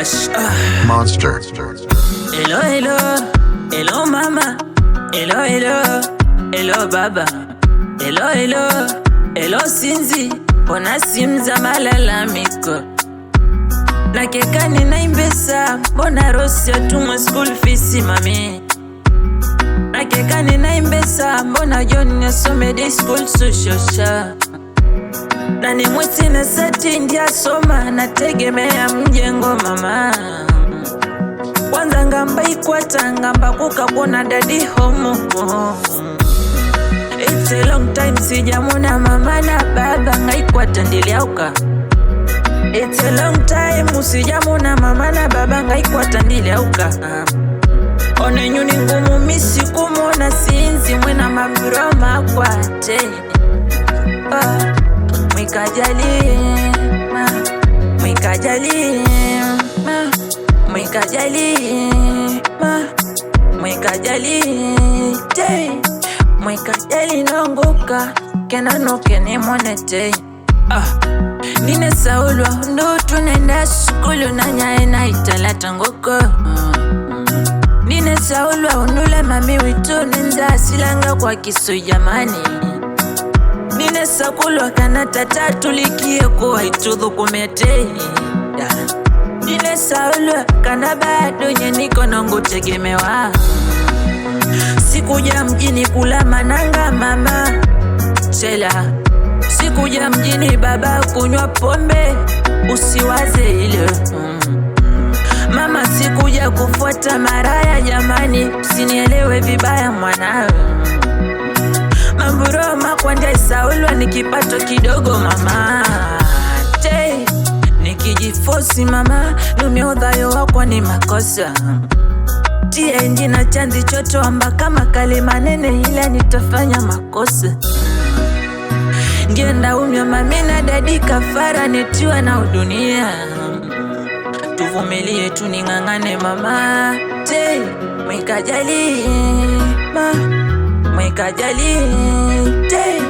Bash Monster. Hello, hello, hello mama. Hello, hello, hello baba. Hello, hello, hello Sinzi. Ona simu za malalamiko. Nakeka ninaimbesa, mbona Rosi atumwe school fees mami. Nakeka ninaimbesa, mbona John yasome day school social. Na ni mwiti na sati ndia soma, nategemea mjengo mama. Kwanza ngamba ikwata, ngamba kukakona daddy home. It's a long time sijamona mama na baba ngaikwata ndiliauka. It's a long time usijamona mama na baba ngaikwata ndiliauka. One nyuni ngumu misi kumona Sinzi mwena maburo makwate. Mwikajali ma, mwikajali ma, mwikajali ma, mwikajali te, mwikajali nonguka kena noke ni monete. Nine saulwa ndo tunenda shukulu na nyae na italata ngoko. Nine saulwa undule mami witu ninda silanga kwa kisu jamani. Nine sakulwa kana tata tulikie kuwa itudhu kumete. Nine saulwa kana bado nye niko nongu tegemewa. Sikuja mjini kula mananga mama chela. Sikuja mjini baba kunywa pombe usiwaze ile. Mama sikuja kufuata maraya jamani, usinielewe vibaya mwana. Mamburo makwanda saulwa nikipato kidogo mama. Te, nikijifosi mama, numiodhayo wako ni makosa. Tia njina chanzi choto amba kama kalima nene ila nitafanya makosa. Ngenda umyo mami na dadi kafara netiwa na udunia. Tuvumilie tuningangane mama. Te, mwikajali ma, mwikajali te.